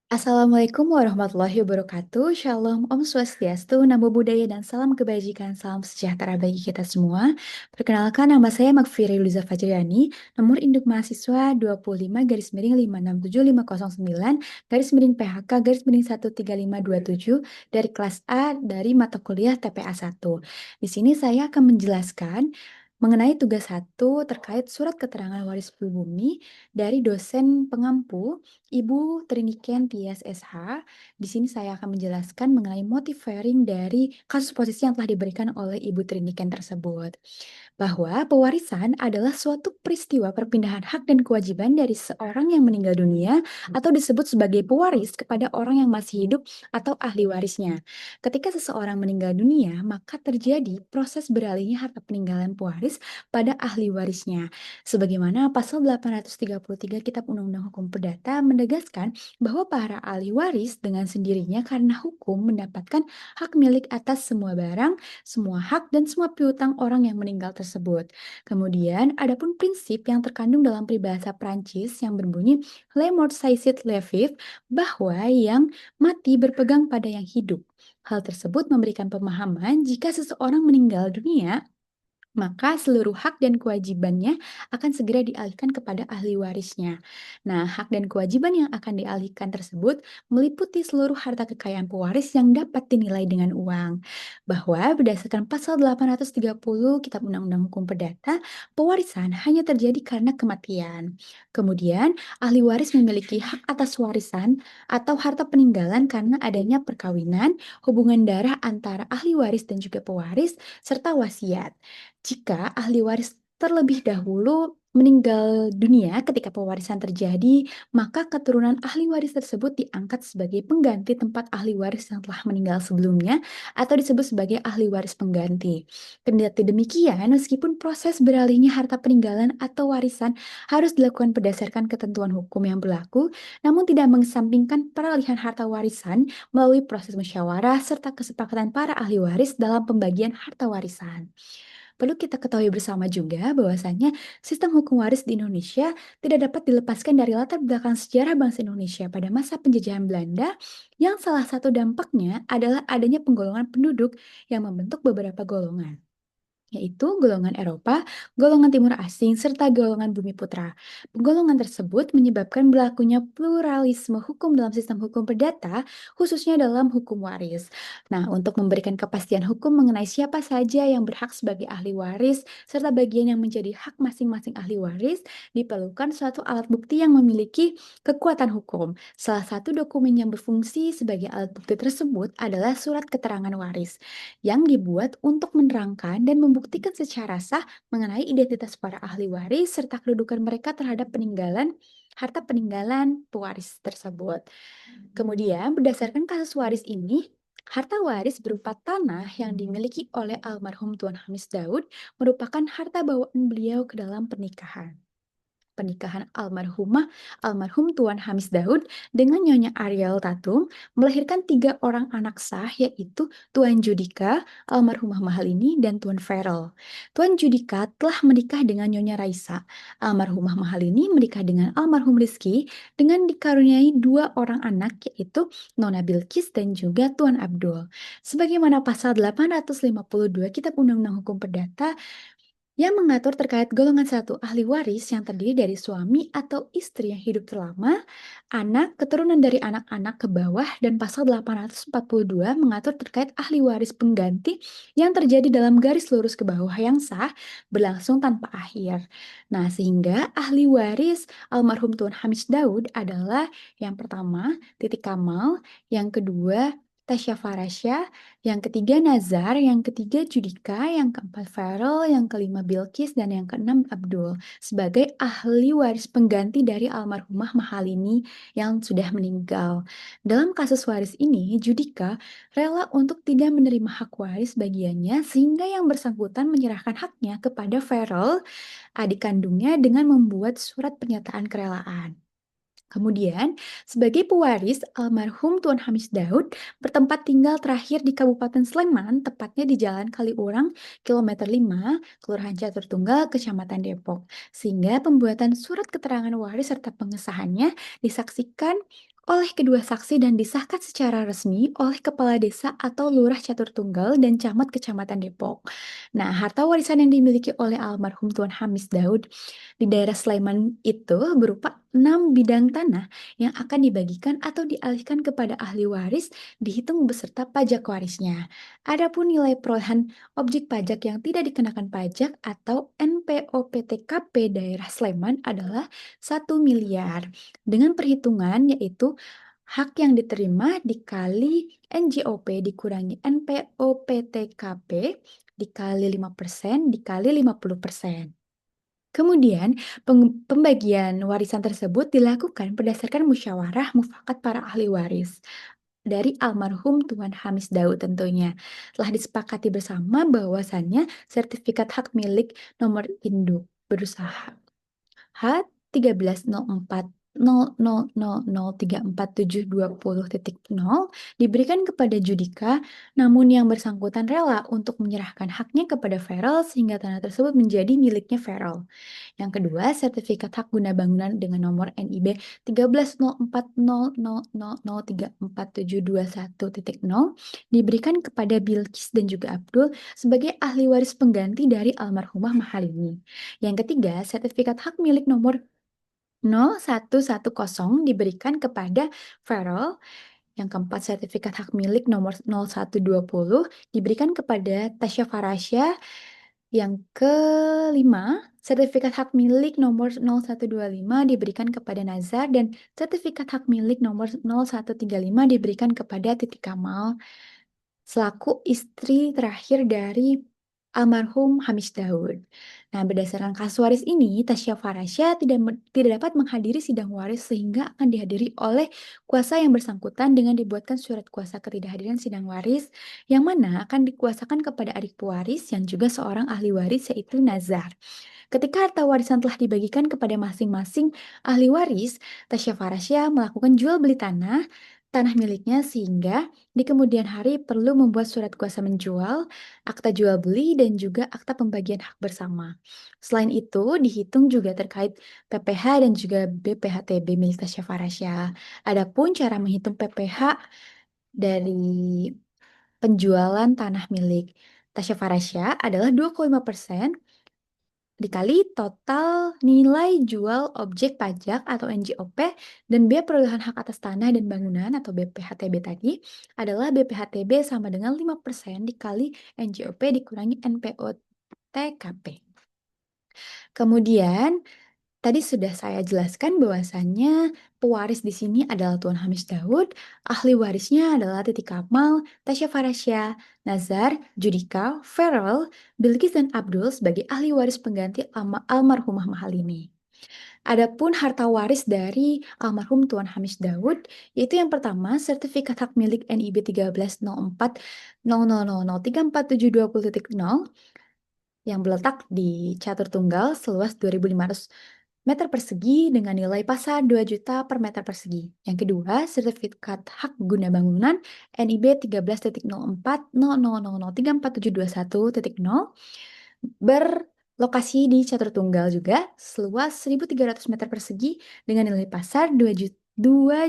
Assalamualaikum warahmatullahi wabarakatuh. Shalom, Om Swastiastu, Namo Buddhaya, dan salam kebajikan, salam sejahtera bagi kita semua. Perkenalkan, nama saya Magfiri Liza Fajriani, nomor induk mahasiswa 25 garis miring PHK garis miring 13527 dari kelas A dari mata kuliah TPA 1. Di sini saya akan menjelaskan mengenai tugas 1 terkait surat keterangan waris pribumi dari dosen pengampu Ibu Triniken Tias SH. Di sini saya akan menjelaskan mengenai motivering dari kasus posisi yang telah diberikan oleh Ibu Triniken tersebut. Bahwa pewarisan adalah suatu peristiwa perpindahan hak dan kewajiban dari seorang yang meninggal dunia atau disebut sebagai pewaris kepada orang yang masih hidup atau ahli warisnya. Ketika seseorang meninggal dunia, maka terjadi proses beralihnya harta peninggalan pewaris pada ahli warisnya. Sebagaimana pasal 833 Kitab Undang-Undang Hukum Perdata menegaskan bahwa para ahli waris dengan sendirinya karena hukum mendapatkan hak milik atas semua barang, semua hak, dan semua piutang orang yang meninggal tersebut. Kemudian, adapun prinsip yang terkandung dalam peribahasa Prancis yang berbunyi Le mort saisissent le vif, bahwa yang mati berpegang pada yang hidup. Hal tersebut memberikan pemahaman jika seseorang meninggal dunia, maka seluruh hak dan kewajibannya akan segera dialihkan kepada ahli warisnya. Nah, hak dan kewajiban yang akan dialihkan tersebut meliputi seluruh harta kekayaan pewaris yang dapat dinilai dengan uang. Bahwa berdasarkan pasal 830 Kitab Undang-Undang Hukum Perdata, pewarisan hanya terjadi karena kematian. Kemudian, ahli waris memiliki hak atas warisan atau harta peninggalan karena adanya perkawinan, hubungan darah antara ahli waris dan juga pewaris, serta wasiat. Jika ahli waris terlebih dahulu meninggal dunia ketika pewarisan terjadi, maka keturunan ahli waris tersebut diangkat sebagai pengganti tempat ahli waris yang telah meninggal sebelumnya atau disebut sebagai ahli waris pengganti. Kendati demikian, meskipun proses beralihnya harta peninggalan atau warisan harus dilakukan berdasarkan ketentuan hukum yang berlaku, namun tidak mengesampingkan peralihan harta warisan melalui proses musyawarah serta kesepakatan para ahli waris dalam pembagian harta warisan. Perlu kita ketahui bersama juga bahwasannya sistem hukum waris di Indonesia tidak dapat dilepaskan dari latar belakang sejarah bangsa Indonesia pada masa penjajahan Belanda, yang salah satu dampaknya adalah adanya penggolongan penduduk yang membentuk beberapa golongan, yaitu golongan Eropa, golongan Timur Asing, serta golongan Bumi Putra. Penggolongan tersebut menyebabkan berlakunya pluralisme hukum dalam sistem hukum perdata, khususnya dalam hukum waris. Nah, untuk memberikan kepastian hukum mengenai siapa saja yang berhak sebagai ahli waris, serta bagian yang menjadi hak masing-masing ahli waris, diperlukan suatu alat bukti yang memiliki kekuatan hukum. Salah satu dokumen yang berfungsi sebagai alat bukti tersebut adalah surat keterangan waris yang dibuat untuk menerangkan dan membuktikan secara sah mengenai identitas para ahli waris serta kedudukan mereka terhadap harta peninggalan pewaris tersebut. Kemudian, berdasarkan kasus waris ini, harta waris berupa tanah yang dimiliki oleh almarhum Tuan Hamis Daud merupakan harta bawaan beliau ke dalam pernikahan almarhum Tuan Hamis Daud dengan Nyonya Ariel Tatum melahirkan 3 orang anak sah, yaitu Tuan Judika, almarhumah Mahalini, dan Tuan Farrell. Tuan Judika telah menikah dengan Nyonya Raisa. Almarhumah Mahalini menikah dengan almarhum Rizky dengan dikaruniai 2 orang anak, yaitu Nona Bilqis dan juga Tuan Abdul. Sebagaimana pasal 852 Kitab Undang-Undang Hukum Perdata yang mengatur terkait golongan satu ahli waris yang terdiri dari suami atau istri yang hidup terlama, anak, keturunan dari anak-anak ke bawah, dan pasal 842 mengatur terkait ahli waris pengganti yang terjadi dalam garis lurus ke bawah yang sah berlangsung tanpa akhir. Nah, sehingga ahli waris almarhum Tuan Hamis Daud adalah yang pertama Titik Kamal, yang kedua Tasya Farasya, yang ketiga Nazar, yang ketiga Judika, yang keempat Farel, yang kelima Bilqis, dan yang keenam Abdul sebagai ahli waris pengganti dari almarhumah Mahalini yang sudah meninggal. Dalam kasus waris ini, Judika rela untuk tidak menerima hak waris bagiannya sehingga yang bersangkutan menyerahkan haknya kepada Farel, adik kandungnya, dengan membuat surat pernyataan kerelaan. Kemudian, sebagai pewaris, almarhum Tuan Hamis Daud bertempat tinggal terakhir di Kabupaten Sleman, tepatnya di Jalan Kaliurang, kilometer 5, Kelurahan Catur Tunggal, Kecamatan Depok. Sehingga pembuatan surat keterangan waris serta pengesahannya disaksikan oleh kedua saksi dan disahkan secara resmi oleh Kepala Desa atau Lurah Catur Tunggal dan Camat Kecamatan Depok. Nah, harta warisan yang dimiliki oleh almarhum Tuan Hamis Daud di daerah Sleman itu berupa 6 bidang tanah yang akan dibagikan atau dialihkan kepada ahli waris dihitung beserta pajak warisnya. Adapun nilai perolehan objek pajak yang tidak dikenakan pajak atau NPOPTKP daerah Sleman adalah 1 miliar. Dengan perhitungan yaitu hak yang diterima dikali NJOP dikurangi NPOPTKP dikali 5% dikali 50%. Kemudian, pembagian warisan tersebut dilakukan berdasarkan musyawarah mufakat para ahli waris dari almarhum Tuan Hamis Daud tentunya. Telah disepakati bersama bahwasannya sertifikat hak milik nomor induk berusaha H13.04.00034720.0 diberikan kepada Judika, namun yang bersangkutan rela untuk menyerahkan haknya kepada Feral sehingga tanah tersebut menjadi miliknya Feral. Yang kedua, sertifikat hak guna bangunan dengan nomor NIB 13.04.00034721.0 diberikan kepada Bilkis dan juga Abdul sebagai ahli waris pengganti dari almarhumah Mahalini. Yang ketiga, sertifikat hak milik nomor 0110 diberikan kepada Feral. Yang keempat, sertifikat hak milik nomor 0120 diberikan kepada Tasya Farasya. Yang kelima, sertifikat hak milik nomor 0125 diberikan kepada Nazar dan sertifikat hak milik nomor 0135 diberikan kepada Titi Kamal selaku istri terakhir dari almarhum Hamis Daud. Nah, berdasarkan kasus waris ini, Tasya Farasya tidak dapat menghadiri sidang waris sehingga akan dihadiri oleh kuasa yang bersangkutan dengan dibuatkan surat kuasa ketidakhadiran sidang waris yang mana akan dikuasakan kepada adik pewaris yang juga seorang ahli waris yaitu Nazar. Ketika harta warisan telah dibagikan kepada masing-masing ahli waris, Tasya Farasya melakukan jual beli tanah miliknya sehingga di kemudian hari perlu membuat surat kuasa menjual, akta jual beli, dan juga akta pembagian hak bersama. Selain itu, dihitung juga terkait PPh dan juga BPHTB milik Tasya Farasya. Adapun cara menghitung PPh dari penjualan tanah milik Tasya Farasya adalah 25% dikali total nilai jual objek pajak atau NJOP dan biaya perolehan hak atas tanah dan bangunan atau BPHTB tadi adalah BPHTB sama dengan 5% dikali NJOP dikurangi NPOTKP. Kemudian tadi sudah saya jelaskan bahwasannya pewaris di sini adalah Tuan Hamis Daud, ahli warisnya adalah Titi Kamal, Tasya Farasya, Nazar, Judika, Feral, Bilkis dan Abdul sebagai ahli waris pengganti almarhumah Mahalini. Adapun harta waris dari almarhum Tuan Hamis Daud, yaitu yang pertama sertifikat hak milik NIB 13.04.00034720.0 yang berletak di Catur Tunggal seluas 2.500 meter persegi dengan nilai pasar 2 juta per meter persegi. Yang kedua, sertifikat hak guna bangunan NIB 13.04.00034721.0 berlokasi di Catur Tunggal juga seluas 1.300 meter persegi dengan nilai pasar 2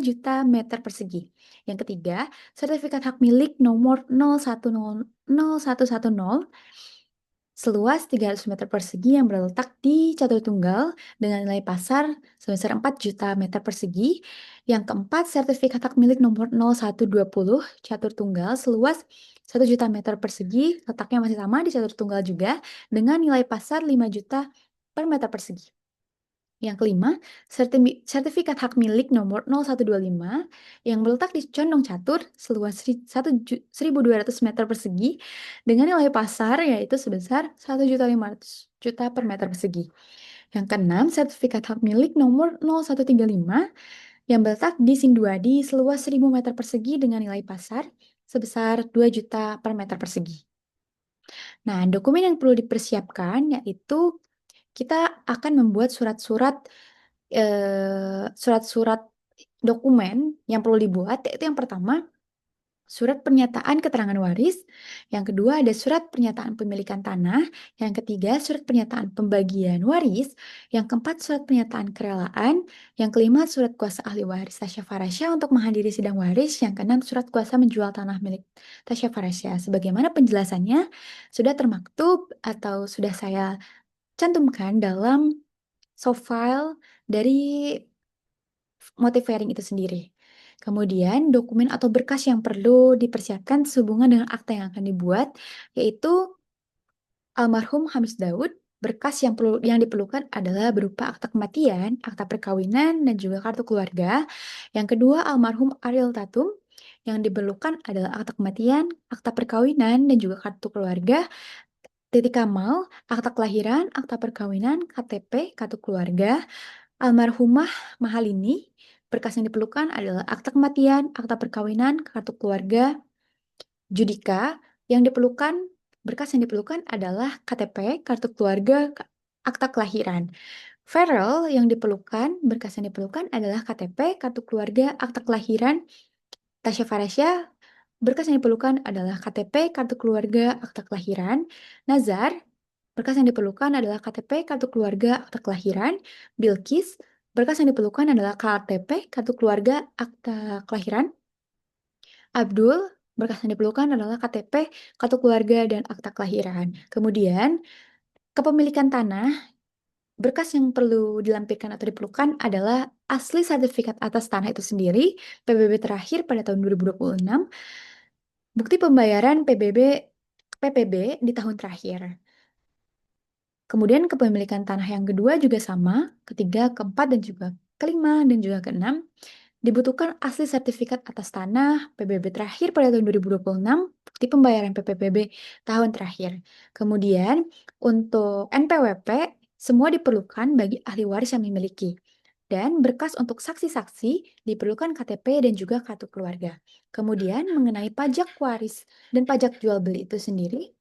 juta meter persegi. Yang ketiga, sertifikat hak milik nomor 0110 seluas 300 meter persegi yang berletak di Catur Tunggal dengan nilai pasar sebesar 4 juta meter persegi. Yang keempat, sertifikat hak milik nomor 0120 Catur Tunggal seluas 1 juta meter persegi, letaknya masih sama di Catur Tunggal juga, dengan nilai pasar 5 juta per meter persegi. Yang kelima, sertifikat hak milik nomor 0125 yang berletak di Condong Catur seluas 1.200 meter persegi dengan nilai pasar yaitu sebesar 1.500.000 per meter persegi. Yang keenam, sertifikat hak milik nomor 0135 yang berletak di Sinduadi seluas 1.000 meter persegi dengan nilai pasar sebesar 2 juta per meter persegi. Nah, dokumen yang perlu dipersiapkan yaitu kita akan membuat surat-surat surat-surat dokumen yang perlu dibuat, yaitu yang pertama, surat pernyataan keterangan waris, yang kedua ada surat pernyataan pemilikan tanah, yang ketiga surat pernyataan pembagian waris, yang keempat surat pernyataan kerelaan, yang kelima surat kuasa ahli waris Tasya Farasya untuk menghadiri sidang waris, yang keenam surat kuasa menjual tanah milik Tasya Farasya. Sebagaimana penjelasannya sudah termaktub atau sudah saya cantumkan dalam soft file dari motivering itu sendiri. Kemudian dokumen atau berkas yang perlu dipersiapkan sehubungan dengan akta yang akan dibuat, yaitu almarhum Hamis Daud. Berkas yang diperlukan adalah berupa akta kematian, akta perkawinan, dan juga kartu keluarga. Yang kedua, almarhum Ariel Tatum. Yang diperlukan adalah akta kematian, akta perkawinan, dan juga kartu keluarga. Titik Kamal, akta kelahiran, akta perkawinan, KTP, kartu keluarga. Almarhumah Mahalini, berkas yang diperlukan adalah akta kematian, akta perkawinan, kartu keluarga. Judika, yang diperlukan, berkas yang diperlukan adalah KTP, kartu keluarga, akta kelahiran. Farel, yang diperlukan, berkas yang diperlukan adalah KTP, kartu keluarga, akta kelahiran. Tasya Farasya, berkas yang diperlukan adalah KTP, kartu keluarga, akta kelahiran. Nazar, berkas yang diperlukan adalah KTP, kartu keluarga, akta kelahiran. Bilkis, berkas yang diperlukan adalah KTP, kartu keluarga, akta kelahiran. Abdul, berkas yang diperlukan adalah KTP, kartu keluarga, dan akta kelahiran. Kemudian, kepemilikan tanah, berkas yang perlu dilampirkan atau diperlukan adalah asli sertifikat atas tanah itu sendiri, PBB terakhir pada tahun 2026, bukti pembayaran PPB di tahun terakhir. Kemudian kepemilikan tanah yang kedua juga sama, ketiga, keempat, dan juga kelima, dan juga keenam. Dibutuhkan asli sertifikat atas tanah PBB terakhir pada tahun 2026, bukti pembayaran PPBB tahun terakhir. Kemudian untuk NPWP, semua diperlukan bagi ahli waris yang memiliki. Dan berkas untuk saksi-saksi diperlukan KTP dan juga kartu keluarga. Kemudian mengenai pajak waris dan pajak jual beli itu sendiri,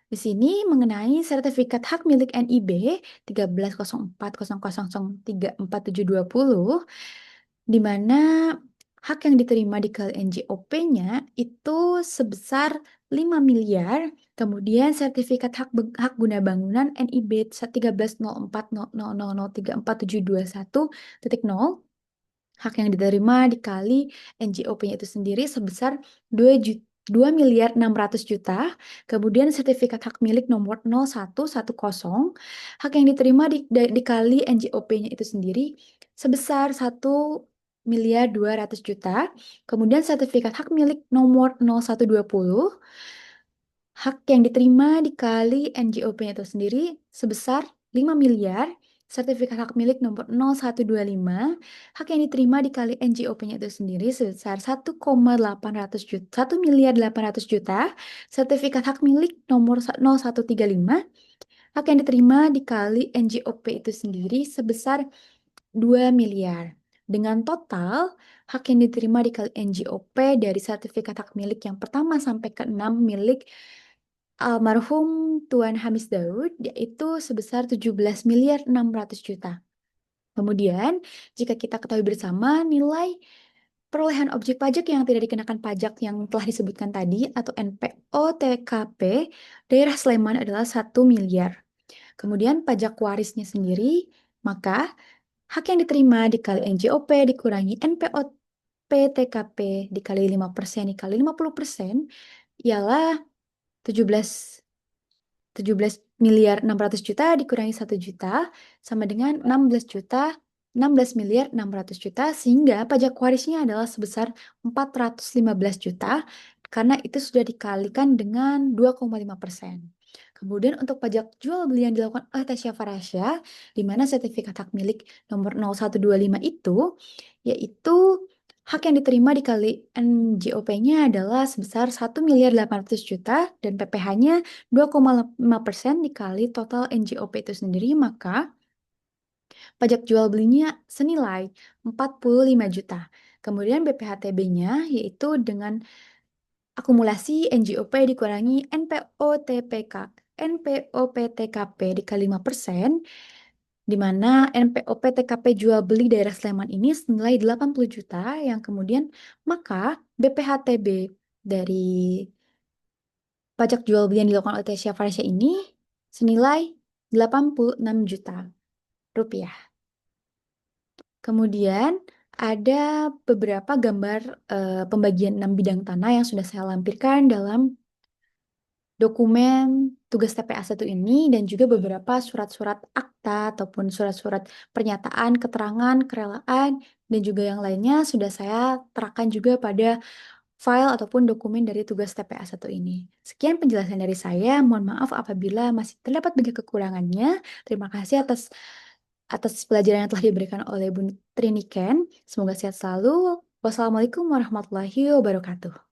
di sini mengenai sertifikat hak milik NIB 130400034720, di mana hak yang diterima di KLNJOP-nya itu sebesar 5 miliar. Kemudian sertifikat hak guna bangunan NIB 130400034721.0, hak yang diterima dikali NJOP-nya itu sendiri sebesar 2 miliar 600 juta. Kemudian sertifikat hak milik nomor 0110, hak yang diterima dikali NJOP-nya itu sendiri sebesar 1 miliar 200 juta. Kemudian sertifikat hak milik nomor 0120, hak yang diterima dikali NJOP-nya itu sendiri sebesar 5 miliar. Sertifikat hak milik nomor 0125, hak yang diterima dikali NJOP-nya itu sendiri sebesar 1,800 juta, 1 miliar 800 juta. Sertifikat hak milik nomor 0135, hak yang diterima dikali NJOP itu sendiri sebesar 2 miliar. Dengan total, hak yang diterima dikali NJOP dari sertifikat hak milik yang pertama sampai ke-6 milik almarhum Tuan Hamis Daud, yaitu sebesar 17 miliar 600 juta. Kemudian, jika kita ketahui bersama nilai perolehan objek pajak yang tidak dikenakan pajak yang telah disebutkan tadi atau NPO-TKP daerah Sleman adalah 1 miliar. Kemudian pajak warisnya sendiri, maka hak yang diterima dikali NJOP dikurangi NPO-TKP dikali 5% dikali 50% ialah 17 17 miliar 600 juta dikurangi 1 juta sama dengan 16 juta, 16 miliar 600 juta, sehingga pajak warisnya adalah sebesar 415 juta karena itu sudah dikalikan dengan 2,5%. Kemudian untuk pajak jual beli yang dilakukan oleh Tasya Farasya, di mana sertifikat hak milik nomor 0125 itu, yaitu hak yang diterima dikali NJOP-nya adalah sebesar 1 miliar 800 juta dan PPh-nya 2,5% dikali total NJOP itu sendiri, maka pajak jual belinya senilai 45 juta. Kemudian BPHTB-nya yaitu dengan akumulasi NJOP dikurangi NPOTPK, NPOPTKP dikali 5%, di mana NPOP TKP jual beli daerah Sleman ini senilai 80 juta yang kemudian maka BPHTB dari pajak jual beli yang dilakukan oleh Tesya Farsya ini senilai 86 juta rupiah. Kemudian ada beberapa gambar pembagian 6 bidang tanah yang sudah saya lampirkan dalam dokumen tugas TPA 1 ini dan juga beberapa surat-surat akta ataupun surat-surat pernyataan, keterangan, kerelaan, dan juga yang lainnya sudah saya terapkan juga pada file ataupun dokumen dari tugas TPA 1 ini. Sekian penjelasan dari saya. Mohon maaf apabila masih terdapat banyak kekurangannya. Terima kasih atas pelajaran yang telah diberikan oleh Bu Triniken. Semoga sehat selalu. Wassalamualaikum warahmatullahi wabarakatuh.